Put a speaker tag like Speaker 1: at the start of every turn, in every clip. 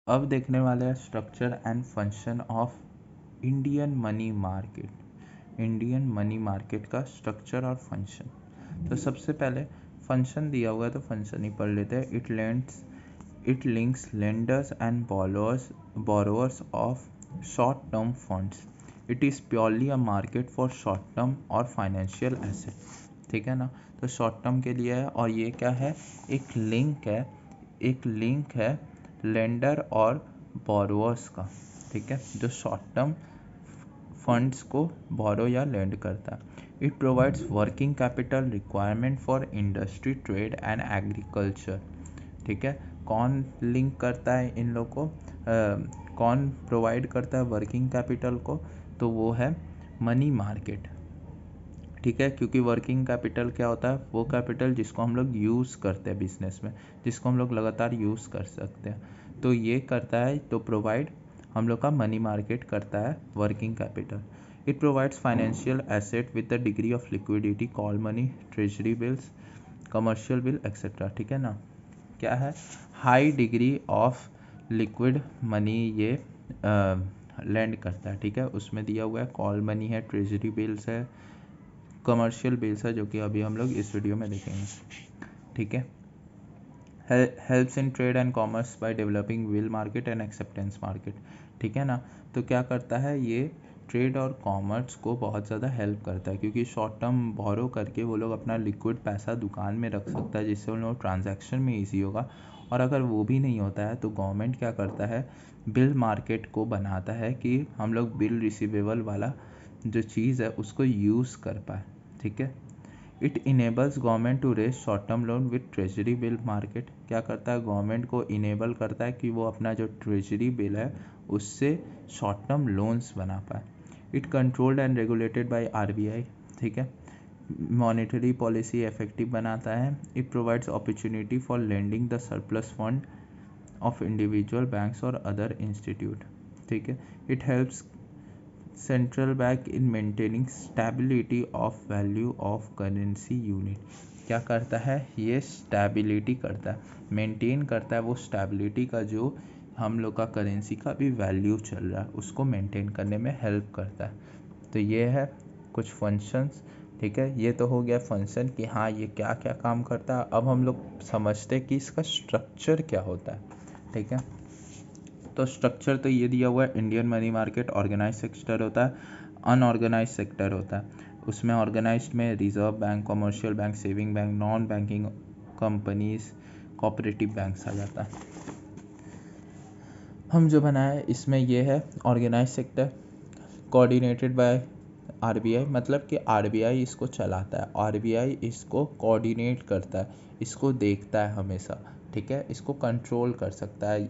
Speaker 1: अब देखने वाले हैं structure and function of Indian money market. Indian money market का स्ट्रक्चर और फंक्शन। तो सबसे पहले फंक्शन दिया हुआ है तो फंक्शन ही पढ़ लेते हैं। It links lenders and borrowers of short term funds. It is purely a market for short term और फाइनेंशियल एसेट। ठीक है ना। तो शॉर्ट टर्म के लिए है और ये क्या है, एक लिंक है लेंडर और बोरोवर्स का। ठीक है, जो शॉर्ट टर्म फंड्स को बोरो या लेंड करता है। It provides working capital requirement for industry, trade and agriculture. ठीक है, कौन लिंक करता है इन लोग को, कौन प्रोवाइड करता है वर्किंग कैपिटल को, तो वो है मनी मार्केट। ठीक है, क्योंकि वर्किंग कैपिटल क्या होता है, वो कैपिटल जिसको हम लोग यूज़ करते हैं बिजनेस में, जिसको हम लोग लगातार यूज़ कर सकते हैं। तो ये करता है, तो प्रोवाइड हम लोग का मनी मार्केट करता है working capital. It provides financial asset with the degree of liquidity, call money, treasury bills, commercial bill etcetera. ठीक है ना। क्या है, high degree of liquid money ये लैंड करता है। ठीक है, उसमें दिया हुआ है कॉल मनी है, ट्रेजरी बिल्स है, कमर्शियल बिल्स है, जो कि अभी हम लोग इस वीडियो में देखेंगे। ठीक है, helps in trade and commerce by developing will market and acceptance market. ठीक है ना। तो क्या करता है ये, ट्रेड और कॉमर्स को बहुत ज़्यादा हेल्प करता है, क्योंकि शॉर्ट टर्म बोरो करके वो लोग अपना लिक्विड पैसा दुकान में रख सकता है, जिससे उन लोग ट्रांजैक्शन में ईजी होगा। और अगर वो भी नहीं होता है तो गवर्नमेंट क्या करता है, बिल मार्केट को बनाता है कि हम लोग बिल रिसीवेबल वाला जो चीज़ है उसको यूज़ कर पाए। ठीक है, it enables government to raise short term loan with treasury bill market. क्या करता है, गवर्नमेंट को इनेबल करता है कि वो अपना जो ट्रेजरी बिल है उससे शॉर्ट टर्म लोन्स बना पाए। It controlled and regulated by RBI. ठीक है, मॉनेटरी पॉलिसी इफेक्टिव बनाता है। It provides opportunity for lending the surplus fund of individual banks और अदर इंस्टीट्यूट। ठीक है, it helps central bank in maintaining stability of value of currency unit. क्या करता है, ये स्टेबिलिटी करता है, मेंटेन करता है वो स्टेबिलिटी का, जो हम लोग का करेंसी का भी वैल्यू चल रहा है उसको मेंटेन करने में हेल्प करता है। तो ये है कुछ फंक्शंस। ठीक है, ये तो हो गया फंक्शन कि हाँ ये क्या क्या काम करता है। अब हम लोग समझते हैं कि इसका स्ट्रक्चर क्या होता है। ठीक है, तो स्ट्रक्चर तो ये दिया हुआ है, Indian money market organise sector होता है, अनऑर्गेनाइज सेक्टर होता है। उसमें ऑर्गेनाइज्ड में reserve bank, commercial bank, saving bank, non banking companies, cooperative banks आ जाता है। हम जो बनाए इसमें ये है organise sector, coordinated by RBI, मतलब कि आरबीआई इसको चलाता है, आरबीआई इसको कोऑर्डिनेट करता है, इसको देखता है हमेशा। ठीक है, इसको कंट्रोल कर सकता है,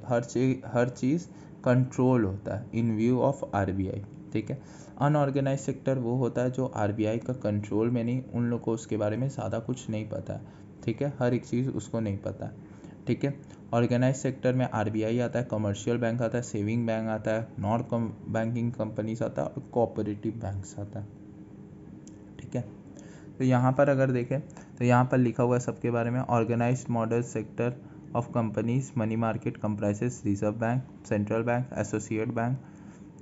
Speaker 1: हर चीज़ कंट्रोल होता है इन व्यू ऑफ आरबीआई। ठीक है, अनऑर्गेनाइज सेक्टर वो होता है जो आरबीआई का कंट्रोल में नहीं, उन लोग को उसके बारे में ज़्यादा कुछ नहीं पता है। ठीक है, हर एक चीज़ उसको नहीं पता है। ठीक है, ऑर्गेनाइज सेक्टर में आरबीआई आता है, कमर्शियल बैंक आता है, सेविंग बैंक आता है, नॉन बैंकिंग कंपनीज आता है और कोऑपरेटिव बैंक्स आता है। ठीक है, तो यहाँ पर अगर देखें तो यहाँ पर लिखा हुआ है सबके बारे में। Organised model sector of companies money market comprises reserve bank, central bank, associate bank,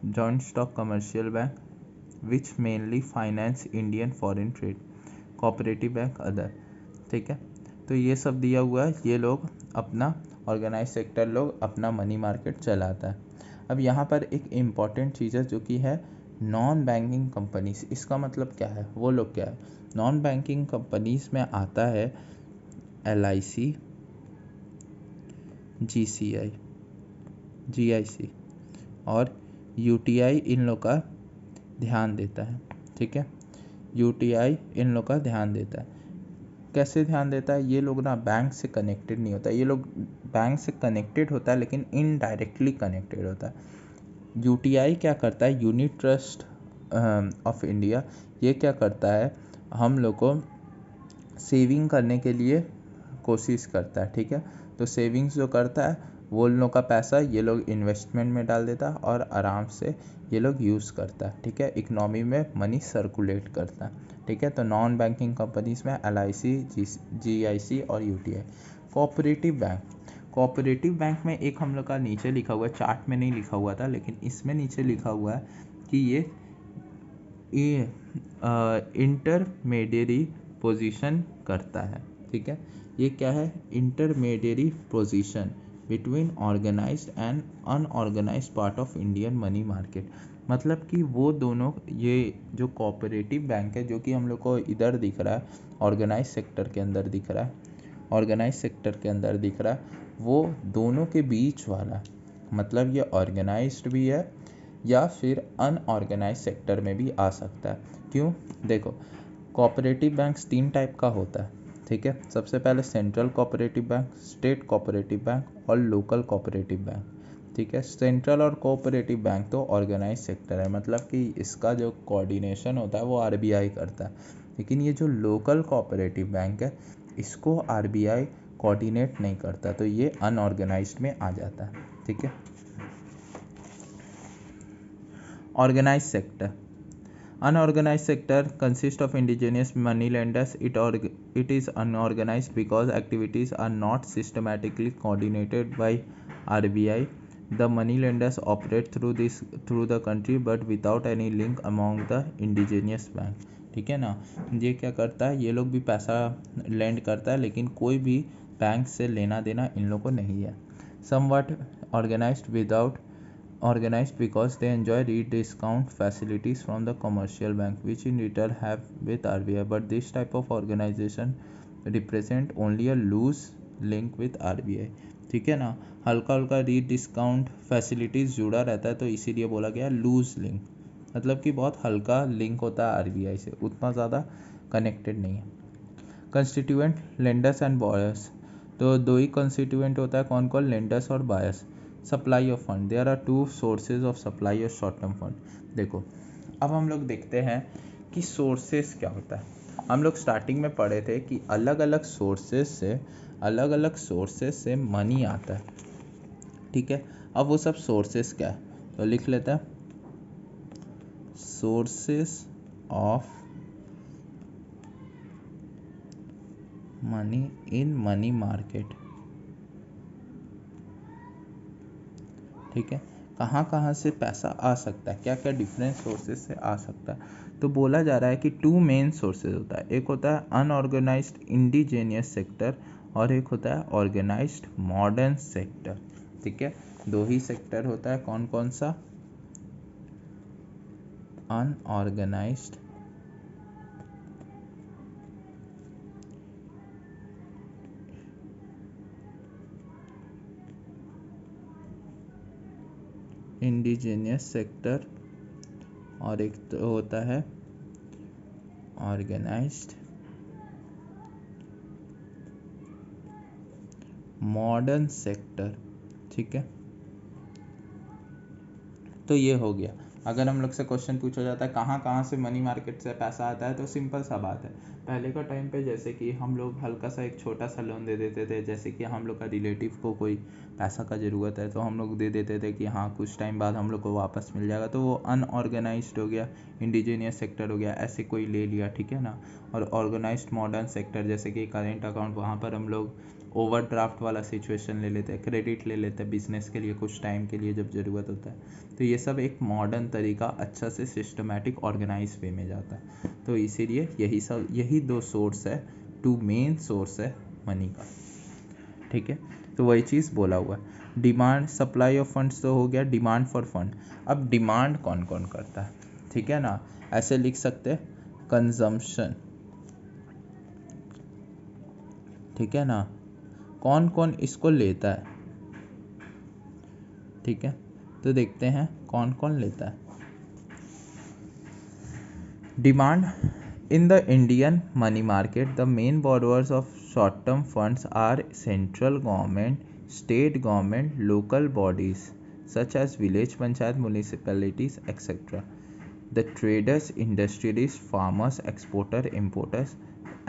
Speaker 1: joint stock commercial bank which mainly finance Indian foreign trade, cooperative bank, other. ठीक है, तो ये सब दिया हुआ है, ये लोग अपना ऑर्गेनाइज सेक्टर लोग अपना मनी मार्केट चलाता है। अब यहाँ पर एक इम्पॉर्टेंट चीज़ है जो कि है नॉन बैंकिंग कंपनीज। इसका मतलब क्या है, वो लोग क्या है, नॉन बैंकिंग कंपनीज में आता है LIC, GCI, GIC और UTI इन लोग का ध्यान देता है। ठीक है, UTI इन लोग का ध्यान देता है। कैसे ध्यान देता है, ये लोग ना बैंक से कनेक्टेड नहीं होता, ये लोग बैंक से कनेक्टेड होता है लेकिन इनडायरेक्टली कनेक्टेड होता है। UTI क्या करता है, यूनिट ट्रस्ट ऑफ इंडिया, ये क्या करता है, हम लोग को सेविंग करने के लिए कोशिश करता है। ठीक है, तो सेविंग्स जो करता है वो लोग का पैसा ये लोग इन्वेस्टमेंट में डाल देता है और आराम से ये लोग यूज़ करता है। ठीक है, इकोनॉमी में मनी सर्कुलेट करता है। ठीक है, तो नॉन बैंकिंग कंपनीज में LIC, GIC और UTI। Cooperative bank, cooperative bank में एक हम लोग का नीचे लिखा हुआ है, चार्ट में नहीं लिखा हुआ था लेकिन इसमें नीचे लिखा हुआ है कि ये इंटरमीडियरी पोजीशन करता है। ठीक है, ये क्या है? Intermediary position between organised and unorganised part of Indian money market. मतलब कि वो दोनों, ये जो कोऑपरेटिव बैंक है जो कि हम लोग को इधर दिख रहा है, ऑर्गेनाइज सेक्टर के अंदर दिख रहा है, ऑर्गेनाइज सेक्टर के अंदर दिख रहा है, वो दोनों के बीच वाला, मतलब ये ऑर्गेनाइज्ड भी है या फिर अनऑर्गेनाइज सेक्टर में भी आ सकता है। क्यों? देखो, कोऑपरेटिव बैंक्स 3 टाइप का होता है। ठीक है, सबसे पहले central cooperative bank, state cooperative bank और लोकल कोऑपरेटिव बैंक। ठीक है, सेंट्रल और कोऑपरेटिव बैंक तो ऑर्गेनाइज सेक्टर है, मतलब कि इसका जो कोऑर्डिनेशन होता है वो आरबीआई करता है। लेकिन ये जो लोकल कोऑपरेटिव बैंक है इसको आरबीआई कोऑर्डिनेट नहीं करता, तो ये अनऑर्गेनाइज्ड में आ जाता है। ठीक है, organise sector, unorganized sector consists of indigenous money lenders. It is unorganized because activities are not systematically coordinated by RBI. The money lenders operate through the country but without any link among the indigenous bank. ठीक है ना, ये क्या करता है, ये लोग भी पैसा लेंड करता है लेकिन कोई भी बैंक से लेना देना इन लोग को नहीं है। Somewhat organized because they enjoy discount facilities from the commercial bank which in return have with RBI, but this type of organization represent only a loose link with RBI. ठीक है ना, हल्का हल्का डिस्काउंट फैसिलिटीज़ जुड़ा रहता है तो इसीलिए बोला गया लूज लिंक, मतलब कि बहुत हल्का लिंक होता है आरबीआई से, उतना ज़्यादा कनेक्टेड नहीं है। कंस्टिट्यूएंट, लेंडर्स एंड बायर्स, तो दो ही कंस्टिट्यूएंट होता है, कौन कौन? लेंडर्स और buyers. Supply of fund, there are 2 sources of supply of short term fund. देखो, अब हम लोग देखते हैं कि सोर्सेस क्या होता है। हम लोग स्टार्टिंग में पढ़े थे कि अलग अलग सोर्सेस से मनी आता है। ठीक है, अब वो सब सोर्सेस क्या है तो लिख लेते हैं, sources of money in money market. ठीक है, कहाँ से पैसा आ सकता है, क्या क्या डिफरेंट सोर्सेज से आ सकता है। तो बोला जा रहा है कि 2 मेन सोर्सेज होता है, एक होता है अनऑर्गेनाइज्ड इंडिजेनियस सेक्टर और एक होता है ऑर्गेनाइज्ड मॉडर्न सेक्टर। ठीक है, 2 ही सेक्टर होता है, कौन कौन सा? अनऑर्गेनाइज्ड इंडिजेनियस सेक्टर और एक तो होता है ऑर्गेनाइज्ड मॉडर्न सेक्टर। ठीक है, तो ये हो गया। अगर हम लोग से क्वेश्चन पूछा जाता है कहाँ से मनी मार्केट से पैसा आता है, तो सिंपल सा बात है, पहले का टाइम पे जैसे कि हम लोग हल्का सा एक छोटा सा लोन दे देते थे, जैसे कि हम लोग का रिलेटिव को कोई पैसा का ज़रूरत है तो हम लोग दे देते थे कि हाँ कुछ टाइम बाद हम लोग को वापस मिल जाएगा, तो वो अनऑर्गेनाइज्ड हो गया, इंडिजीनियस सेक्टर हो गया, ऐसे कोई ले लिया। ठीक है ना, और ऑर्गेनाइज्ड मॉडर्न सेक्टर जैसे कि करेंट अकाउंट, वहाँ पर हम लोग ओवरड्राफ्ट वाला सिचुएशन ले लेते हैं, क्रेडिट ले लेते हैं बिजनेस के लिए कुछ टाइम के लिए जब ज़रूरत होता है। तो ये सब एक मॉडर्न तरीका, अच्छा से सिस्टमेटिक ऑर्गेनाइज वे में जाता है। तो इसीलिए यही 2 सोर्स है, 2 मेन सोर्स है मनी का। ठीक है, तो वही चीज़ बोला हुआ है। डिमांड, सप्लाई ऑफ फंड्स तो हो गया, डिमांड फॉर फंड। अब डिमांड कौन कौन करता है? ठीक है ना, ऐसे लिख सकते हैं, कंजम्पशन। ठीक है ना, कौन कौन इसको लेता है? ठीक है, तो देखते हैं कौन कौन लेता है। Demand in the Indian money market, the main borrowers of short term funds are central government, state government, local bodies such as village panchayat, municipalities, etc. The traders, industrialists, farmers, exporter, importers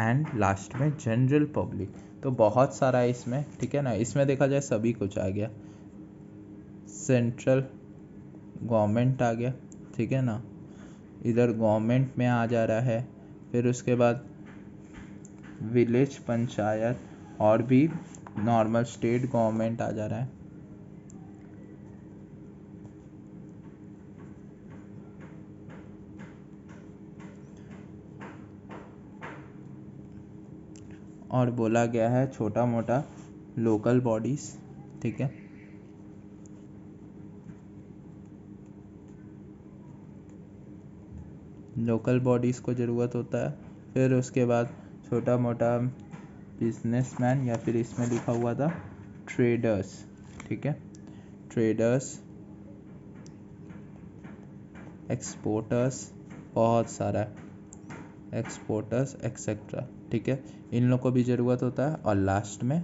Speaker 1: and last में general public. तो बहुत सारा है इसमें। ठीक है ना, इसमें देखा जाए सभी कुछ आ गया, सेंट्रल गवर्नमेंट आ गया। ठीक है ना, इधर गवर्नमेंट में आ जा रहा है, फिर उसके बाद विलेज पंचायत और भी नॉर्मल स्टेट गवर्नमेंट आ जा रहा है। और बोला गया है छोटा मोटा लोकल बॉडीज, ठीक है। लोकल बॉडीज़ को ज़रूरत होता है। फिर उसके बाद छोटा मोटा बिजनेसमैन, या फिर इसमें लिखा हुआ था ट्रेडर्स, ठीक है। ट्रेडर्स, एक्सपोर्टर्स, बहुत सारा एक्सपोर्टर्स एक्सेट्रा, ठीक है। इन लोग को भी ज़रूरत होता है। और लास्ट में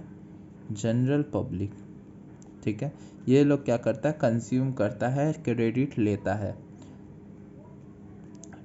Speaker 1: जनरल पब्लिक, ठीक है। ये लोग क्या करता है, कंज्यूम करता है, क्रेडिट लेता है,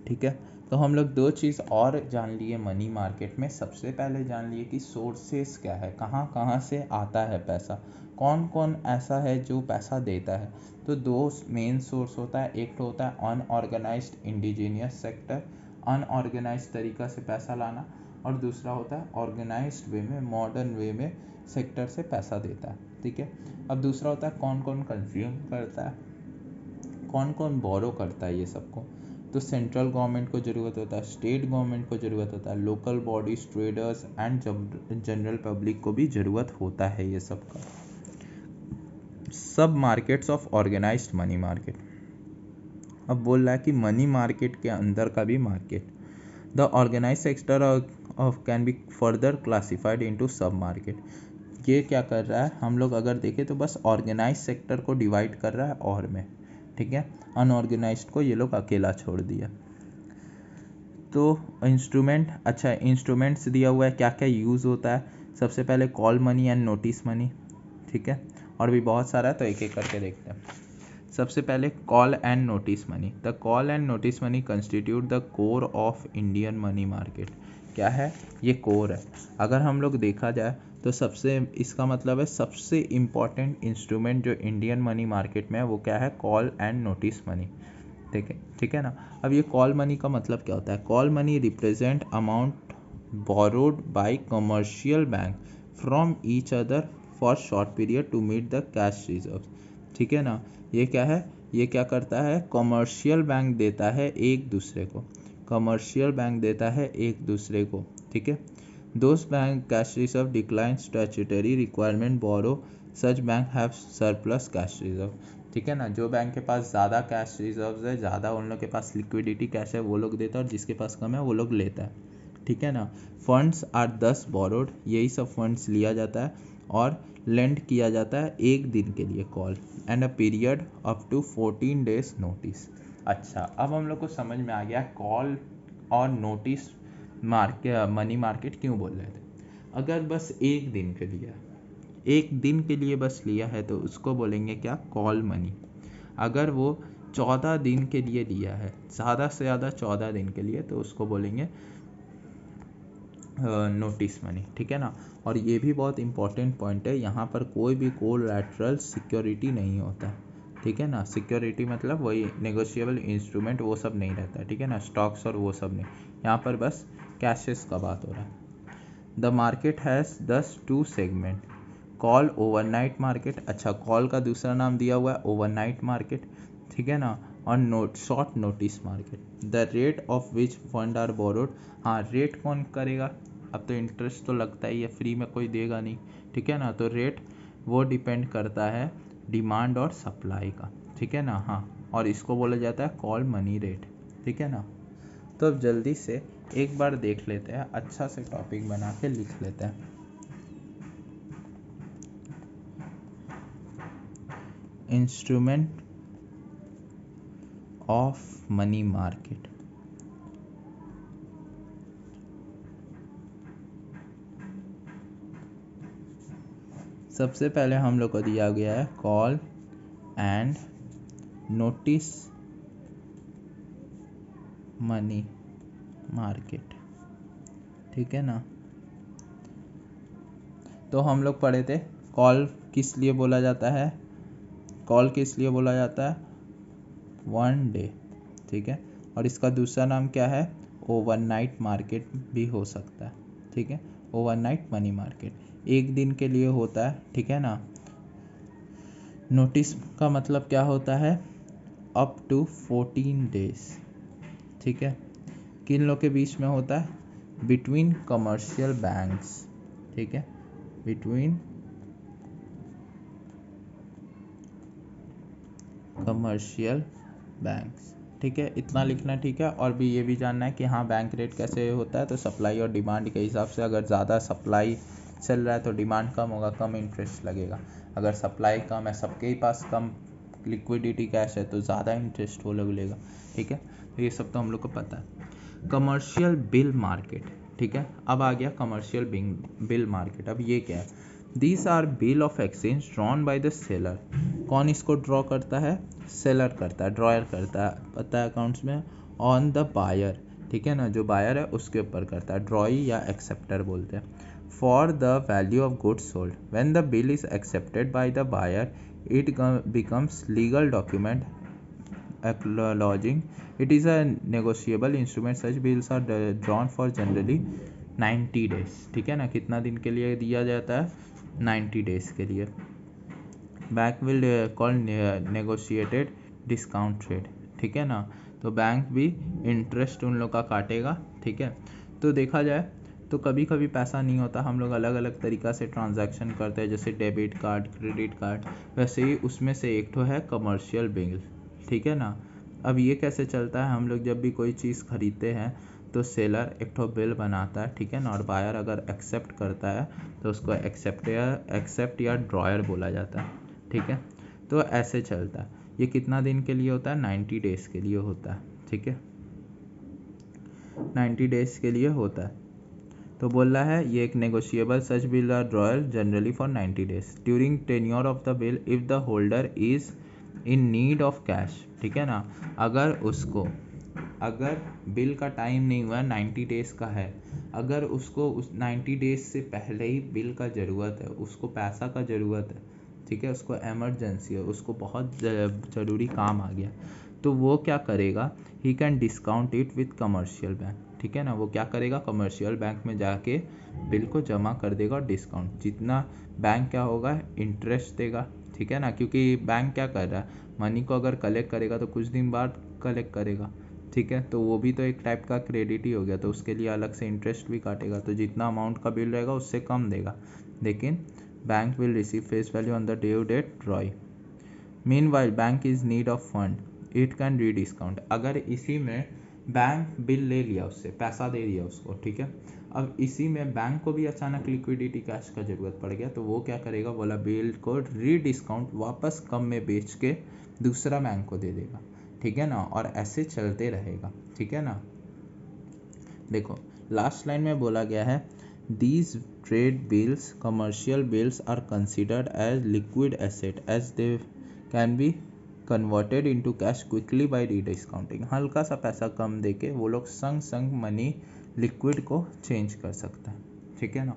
Speaker 1: ठीक है। तो हम लोग दो चीज़ और जान लिए मनी मार्केट में। सबसे पहले जान लिए कि सोर्सेस क्या है, कहाँ कहाँ से आता है पैसा, कौन कौन ऐसा है जो पैसा देता है। तो दो मेन सोर्स होता है, एक तो होता है अनऑर्गेनाइज्ड इंडिजीनियस सेक्टर, अनऑर्गेनाइज्ड तरीका से पैसा लाना, और दूसरा होता है ऑर्गेनाइज्ड वे में, मॉडर्न वे में सेक्टर से पैसा देता है, ठीक है। अब दूसरा होता है कौन कौन कंज्यूम करता है, कौन कौन बोरो करता है ये सबको। तो सेंट्रल गवर्नमेंट को ज़रूरत होता है, स्टेट गवर्नमेंट को ज़रूरत होता है, local bodies, traders and general public को भी ज़रूरत होता है ये सब का। Sub markets of organised money market. अब बोल रहा है कि मनी मार्केट के अंदर का भी market, the organise sector of can be further classified into sub market. ये क्या कर रहा है, हम लोग अगर देखें तो बस ऑर्गेनाइज सेक्टर को डिवाइड कर रहा है और में, ठीक है। अनऑर्गेनाइज्ड को ये लोग अकेला छोड़ दिया। तो इंस्ट्रूमेंट, अच्छा इंस्ट्रूमेंट्स दिया हुआ है, क्या क्या यूज़ होता है। सबसे पहले call money and notice money, ठीक है। और भी बहुत सारा है, तो एक एक करके देखते हैं। सबसे पहले call and notice money. The call and notice money constitute the core of Indian money market. क्या है, ये कोर है। अगर हम लोग देखा जाए तो सबसे, इसका मतलब है सबसे इम्पॉर्टेंट इंस्ट्रूमेंट जो इंडियन मनी मार्केट में है वो क्या है, कॉल एंड नोटिस मनी, ठीक है ना। अब ये कॉल मनी का मतलब क्या होता है, call money represent amount borrowed by commercial bank from each other for short period to meet the cash reserve, ठीक है ना। ये क्या है, ये क्या करता है, कमर्शियल बैंक देता है एक दूसरे को, कमर्शियल बैंक देता है एक दूसरे को, ठीक है। दोस्त bank cash reserve decline statutory requirement borrow, such bank have surplus cash reserve, ठीक है ना। जो बैंक के पास ज़्यादा कैश रिजर्व है, ज़्यादा उन लोग के पास लिक्विडिटी कैश है, वो लोग देता है, और जिसके पास कम है वो लोग लेता है, ठीक है ना। फंड्स आर दस बोरोड, यही सब फंड्स लिया जाता है और लेंड किया जाता है एक दिन के लिए, call and a period up to 14 days notice. अच्छा, अब हम लोग को समझ में आ गया कॉल और नोटिस मनी मार्केट क्यों बोल रहे थे। अगर बस एक दिन के लिए, एक दिन के लिए बस लिया है तो उसको बोलेंगे क्या, कॉल मनी। अगर वो 14 दिन के लिए लिया है, ज़्यादा से ज़्यादा 14 दिन के लिए, तो उसको बोलेंगे नोटिस मनी, ठीक है ना। और ये भी बहुत इंपॉर्टेंट पॉइंट है, यहाँ पर कोई भी कोलैटरल सिक्योरिटी नहीं होता, ठीक है ना। सिक्योरिटी मतलब वही नेगोशिएबल इंस्ट्रूमेंट, वो सब नहीं रहता है, ठीक है ना। स्टॉक्स और वो सब नहीं, यहाँ पर बस कैशेस का बात हो रहा है। The market has this two segment, call overnight market. अच्छा, कॉल का दूसरा नाम दिया हुआ है ओवरनाइट मार्केट, ठीक है ना। और short notice market. The rate of which fund are borrowed, हाँ रेट कौन करेगा, अब तो इंटरेस्ट तो लगता ही है, फ्री में कोई देगा नहीं, ठीक है ना। तो रेट वो डिपेंड करता है डिमांड और सप्लाई का, ठीक है ना। हाँ, और इसको बोला जाता है कॉल मनी रेट, ठीक है ना। तो अब जल्दी से एक बार देख लेते हैं, अच्छा से टॉपिक बना के लिख लेते हैं। Instrument of money market. सबसे पहले हम लोग को दिया गया है call and notice money market, ठीक है ना। तो हम लोग पढ़े थे कॉल किस लिए बोला जाता है, कॉल किस लिए बोला जाता है, वन डे, ठीक है। और इसका दूसरा नाम क्या है, ओवरनाइट मार्केट भी हो सकता है, ठीक है, ओवरनाइट मनी मार्केट। एक दिन के लिए होता है, ठीक है ना। नोटिस का मतलब क्या होता है, अप टू 14 डेज, ठीक है। किन लोग के बीच में होता है, बिटवीन कमर्शियल बैंक्स, ठीक है, बिटवीन कमर्शियल बैंक्स, ठीक है। इतना लिखना, ठीक है। और भी ये भी जानना है कि हाँ बैंक रेट कैसे होता है, तो सप्लाई और डिमांड के हिसाब से, अगर ज़्यादा सप्लाई चल रहा है तो डिमांड कम होगा, कम इंटरेस्ट लगेगा। अगर सप्लाई कम है, सबके ही पास कम लिक्विडिटी कैश है, तो ज़्यादा इंटरेस्ट वो लोग लेगा, ठीक है। तो ये सब तो हम लोग को पता है। कमर्शियल बिल मार्केट, ठीक है। अब आ गया कमर्शियल बिल मार्केट। अब ये क्या है, these are bill of exchange drawn by the seller. कौन इसको ड्रॉ करता है, सेलर करता है, ड्रॉयर करता है, पता है अकाउंट्स में, ऑन द बायर, ठीक है ना, जो बायर है उसके ऊपर करता है, ड्रॉई या एक्सेप्टर बोलते हैं। For the value of goods sold, when the bill is accepted by the buyer it becomes legal document acknowledging it is a negotiable instrument. Such bills are drawn for generally 90 days, ठीक है ना। कितना दिन के लिए दिया जाता है, 90 डेज के लिए। Bank will call negotiated discount rate, ठीक है ना। तो बैंक भी इंटरेस्ट उन लोग का काटेगा, ठीक है। तो देखा जाए तो कभी कभी पैसा नहीं होता, हम लोग अलग अलग तरीक़ा से ट्रांजैक्शन करते हैं, जैसे डेबिट कार्ड, क्रेडिट कार्ड, वैसे ही उसमें से एक तो है कमर्शियल बिल, ठीक है ना। अब ये कैसे चलता है, हम लोग जब भी कोई चीज़ खरीदते हैं तो सेलर एक तो बिल बनाता है, ठीक है ना, और बायर अगर एक्सेप्ट करता है तो उसको एक्सेप्ट या ड्रॉयर बोला जाता है, ठीक है। तो ऐसे चलता है। ये कितना दिन के लिए होता है, 90 डेज के लिए होता है, ठीक है, 90 डेज के लिए होता है। तो बोल रहा है ये एक negotiable such bill are drawer generally for 90 days during tenure of the bill if the holder is in need of cash, ठीक है ना। अगर बिल का टाइम नहीं हुआ, 90 डेज़ का है, अगर उसको उस 90 डेज़ से पहले ही बिल का ज़रूरत है, उसको पैसा का ज़रूरत है, ठीक है, उसको एमरजेंसी है, उसको बहुत ज़रूरी काम आ गया, तो वो क्या करेगा, he can discount it with commercial bank, ठीक है ना। वो क्या करेगा, कमर्शियल बैंक में जाके बिल को जमा कर देगा और डिस्काउंट, जितना बैंक क्या होगा, इंटरेस्ट देगा, ठीक है ना। क्योंकि बैंक क्या कर रहा है, मनी को अगर कलेक्ट करेगा तो कुछ दिन बाद कलेक्ट करेगा, ठीक है, तो वो भी तो एक टाइप का क्रेडिट ही हो गया, तो उसके लिए अलग से इंटरेस्ट भी काटेगा, तो जितना अमाउंट का बिल रहेगा उससे कम देगा, लेकिन bank will receive face value on the due date drawee. Meanwhile bank is need of fund, it can rediscount. अगर इसी में बैंक बिल ले लिया, उससे पैसा दे दिया उसको, ठीक है, अब इसी में बैंक को भी अचानक लिक्विडिटी कैश का ज़रूरत पड़ गया, तो वो क्या करेगा, बोला बिल को री डिस्काउंट वापस कम में बेच के दूसरा बैंक को दे देगा, ठीक है ना, और ऐसे चलते रहेगा, ठीक है ना। देखो लास्ट लाइन में बोला गया है, these trade bills, commercial bills are considered as liquid asset as they can be converted into cash quickly by rediscounting. हल्का सा पैसा कम देके वो लोग संग संग मनी लिक्विड को चेंज कर सकता है, ठीक है ना।